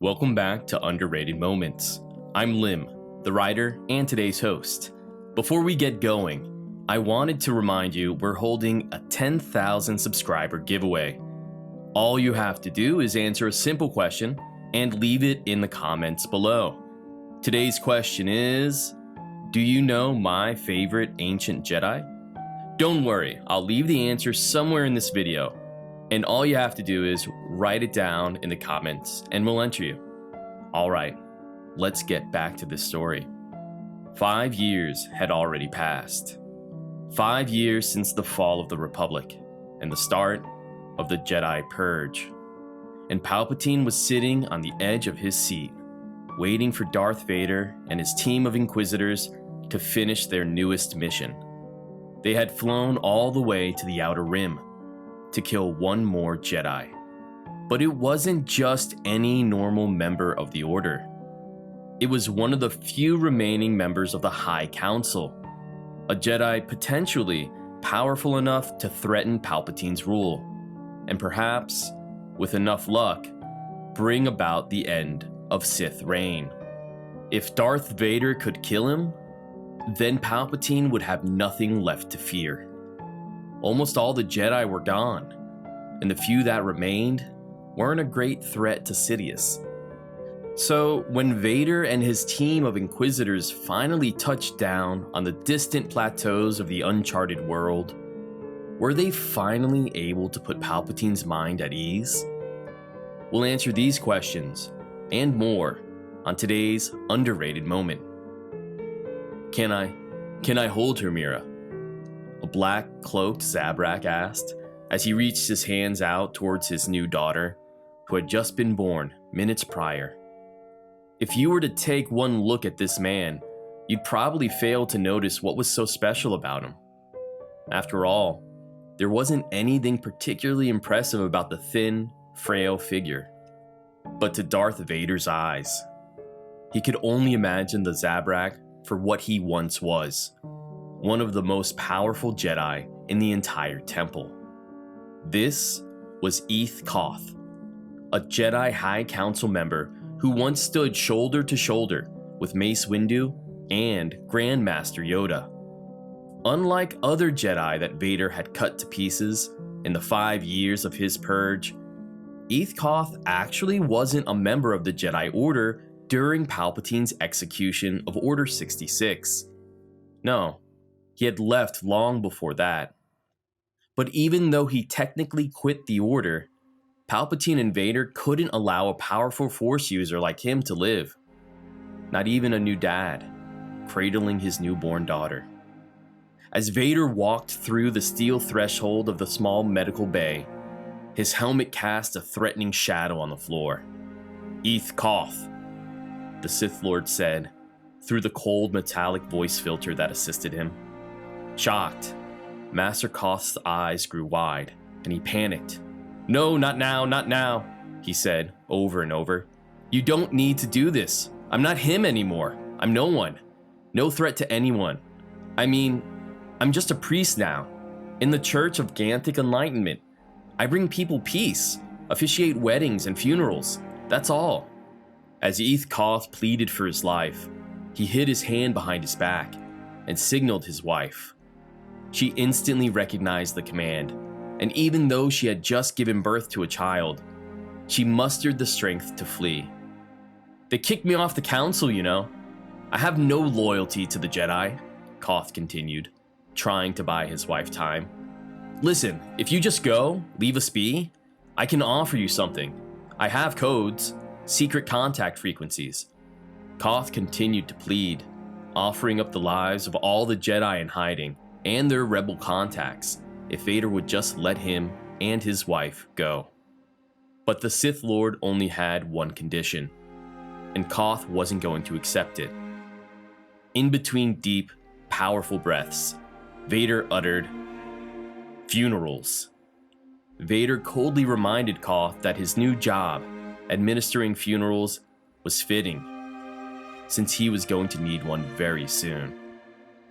Welcome back to Underrated Moments. I'm Lim, the writer and today's host. Before we get going, I wanted to remind you we're holding a 10,000 subscriber giveaway. All you have to do is answer a simple question and leave it in the comments below. Today's question is, do you know my favorite ancient Jedi? Don't worry, I'll leave the answer somewhere in this video. And all you have to do is write it down in the comments and we'll enter you. Alright, let's get back to this story. 5 years had already passed. 5 years since the fall of the Republic and the start of the Jedi Purge. And Palpatine was sitting on the edge of his seat, waiting for Darth Vader and his team of Inquisitors to finish their newest mission. They had flown all the way to the Outer Rim to kill one more Jedi. But it wasn't just any normal member of the Order. It was one of the few remaining members of the High Council, a Jedi potentially powerful enough to threaten Palpatine's rule, and perhaps, with enough luck, bring about the end of Sith reign. If Darth Vader could kill him, then Palpatine would have nothing left to fear. Almost all the Jedi were gone, and the few that remained weren't a great threat to Sidious. So when Vader and his team of Inquisitors finally touched down on the distant plateaus of the uncharted world, were they finally able to put Palpatine's mind at ease? We'll answer these questions and more on today's Underrated Moment. Can I hold her, Mira? A black-cloaked Zabrak asked as he reached his hands out towards his new daughter, who had just been born minutes prior. If you were to take one look at this man, you'd probably fail to notice what was so special about him. After all, there wasn't anything particularly impressive about the thin, frail figure. But to Darth Vader's eyes, he could only imagine the Zabrak for what he once was. One of the most powerful Jedi in the entire temple. This was Eeth Koth, a Jedi High Council member who once stood shoulder to shoulder with Mace Windu and Grandmaster Yoda. Unlike other Jedi that Vader had cut to pieces in the 5 years of his purge, Eeth Koth actually wasn't a member of the Jedi Order during Palpatine's execution of Order 66. No. He had left long before that. But even though he technically quit the Order, Palpatine and Vader couldn't allow a powerful Force user like him to live. Not even a new dad, cradling his newborn daughter. As Vader walked through the steel threshold of the small medical bay, his helmet cast a threatening shadow on the floor. "Eeth Koth," the Sith Lord said, through the cold metallic voice filter that assisted him. Shocked, Master Koth's eyes grew wide, and he panicked. "No, not now, not now," he said over and over. "You don't need to do this. I'm not him anymore. I'm no one. No threat to anyone. I mean, I'm just a priest now. In the Church of Galactic Enlightenment, I bring people peace, officiate weddings and funerals. That's all." As Eeth Koth pleaded for his life, he hid his hand behind his back and signaled his wife. She instantly recognized the command, and even though she had just given birth to a child, she mustered the strength to flee. "They kicked me off the council, you know. I have no loyalty to the Jedi," Koth continued, trying to buy his wife time. "Listen, if you just go, leave us be, I can offer you something. I have codes, secret contact frequencies." Koth continued to plead, offering up the lives of all the Jedi in hiding and their rebel contacts if Vader would just let him and his wife go. But the Sith Lord only had one condition, and Koth wasn't going to accept it. In between deep, powerful breaths, Vader uttered, "Funerals." Vader coldly reminded Koth that his new job, administering funerals, was fitting, since he was going to need one very soon.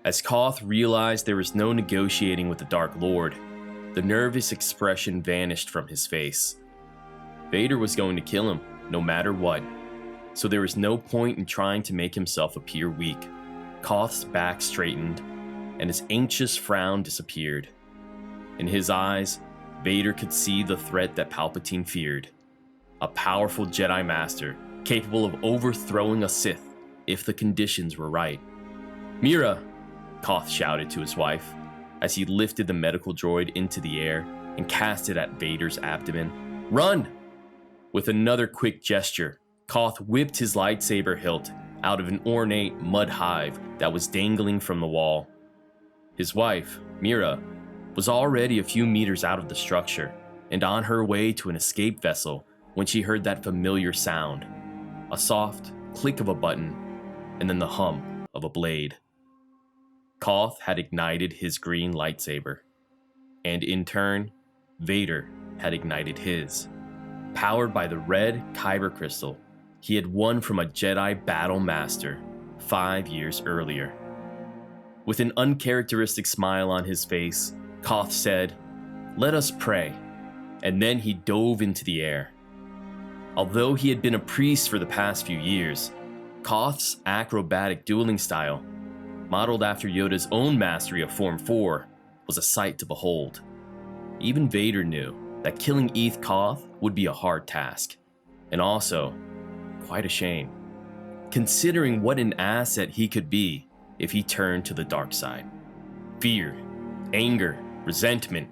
As Koth realized there was no negotiating with the Dark Lord, the nervous expression vanished from his face. Vader was going to kill him, no matter what, so there was no point in trying to make himself appear weak. Koth's back straightened, and his anxious frown disappeared. In his eyes, Vader could see the threat that Palpatine feared. A powerful Jedi Master, capable of overthrowing a Sith if the conditions were right. "Mira!" Koth shouted to his wife as he lifted the medical droid into the air and cast it at Vader's abdomen. "Run!" With another quick gesture, Koth whipped his lightsaber hilt out of an ornate mud hive that was dangling from the wall. His wife, Mira, was already a few meters out of the structure and on her way to an escape vessel when she heard that familiar sound, a soft click of a button, and then the hum of a blade. Koth had ignited his green lightsaber, and in turn, Vader had ignited his. Powered by the red kyber crystal he had won from a Jedi battle master 5 years earlier. With an uncharacteristic smile on his face, Koth said, "Let us pray," and then he dove into the air. Although he had been a priest for the past few years, Koth's acrobatic dueling style, modeled after Yoda's own mastery of Form 4, was a sight to behold. Even Vader knew that killing Eeth Koth would be a hard task, and also quite a shame, considering what an asset he could be if he turned to the dark side. "Fear, anger, resentment,"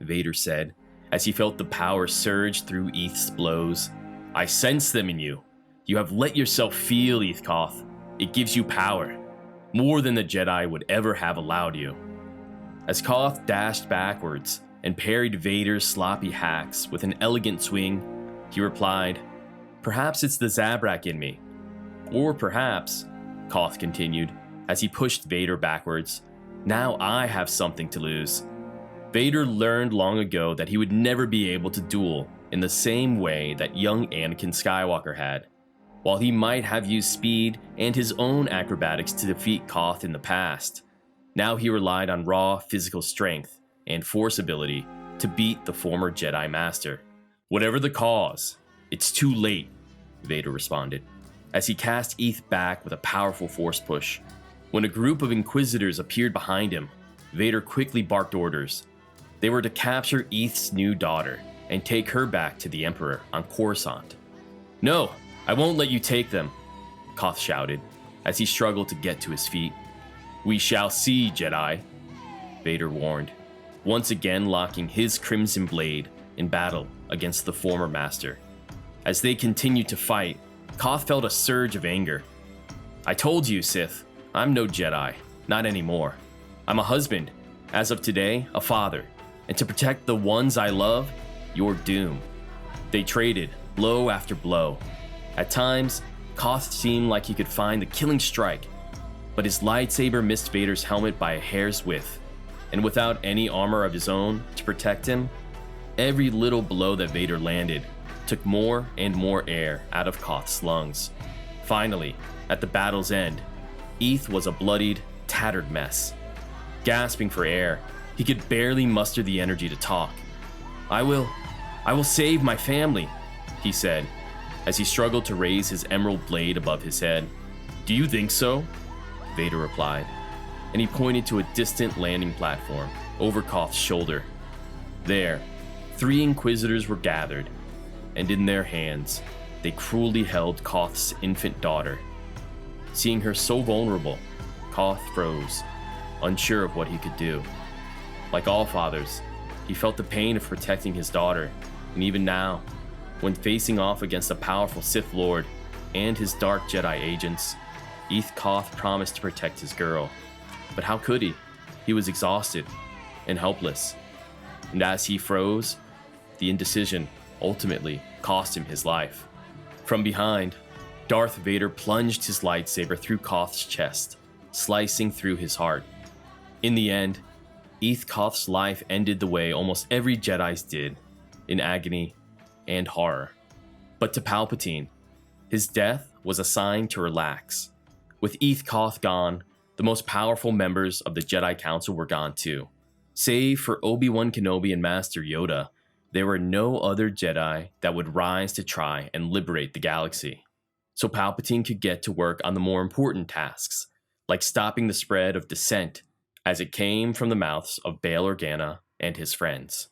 Vader said, as he felt the power surge through Eeth's blows. "I sense them in you. You have let yourself feel, Eeth Koth. It gives you power, more than the Jedi would ever have allowed you." As Koth dashed backwards and parried Vader's sloppy hacks with an elegant swing, he replied, "Perhaps it's the Zabrak in me. Or perhaps," Koth continued, as he pushed Vader backwards, "now I have something to lose." Vader learned long ago that he would never be able to duel in the same way that young Anakin Skywalker had. While he might have used speed and his own acrobatics to defeat Koth in the past, now he relied on raw physical strength and force ability to beat the former Jedi Master. "Whatever the cause, it's too late," Vader responded, as he cast Eeth back with a powerful force push. When a group of Inquisitors appeared behind him, Vader quickly barked orders. They were to capture Eeth's new daughter and take her back to the Emperor on Coruscant. "No, I won't let you take them," Koth shouted, as he struggled to get to his feet. "We shall see, Jedi," Vader warned, once again locking his crimson blade in battle against the former master. As they continued to fight, Koth felt a surge of anger. "I told you, Sith, I'm no Jedi, not anymore. I'm a husband, as of today, a father, and to protect the ones I love, you're doomed." They traded, blow after blow. At times, Koth seemed like he could find the killing strike, but his lightsaber missed Vader's helmet by a hair's width, and without any armor of his own to protect him, every little blow that Vader landed took more and more air out of Koth's lungs. Finally, at the battle's end, Eeth was a bloodied, tattered mess. Gasping for air, he could barely muster the energy to talk. I will save my family," he said, as he struggled to raise his emerald blade above his head. "Do you think so?" Vader replied, and he pointed to a distant landing platform over Koth's shoulder. There, 3 Inquisitors were gathered, and in their hands, they cruelly held Koth's infant daughter. Seeing her so vulnerable, Koth froze, unsure of what he could do. Like all fathers, he felt the pain of protecting his daughter, and even now, when facing off against a powerful Sith Lord and his dark Jedi agents, Eeth Koth promised to protect his girl. But how could he? He was exhausted and helpless. And as he froze, the indecision ultimately cost him his life. From behind, Darth Vader plunged his lightsaber through Koth's chest, slicing through his heart. In the end, Eeth Koth's life ended the way almost every Jedi's did, in agony and horror. But to Palpatine, his death was a sign to relax. With Eeth Koth gone, the most powerful members of the Jedi Council were gone too. Save for Obi-Wan Kenobi and Master Yoda, there were no other Jedi that would rise to try and liberate the galaxy. So Palpatine could get to work on the more important tasks, like stopping the spread of dissent as it came from the mouths of Bail Organa and his friends.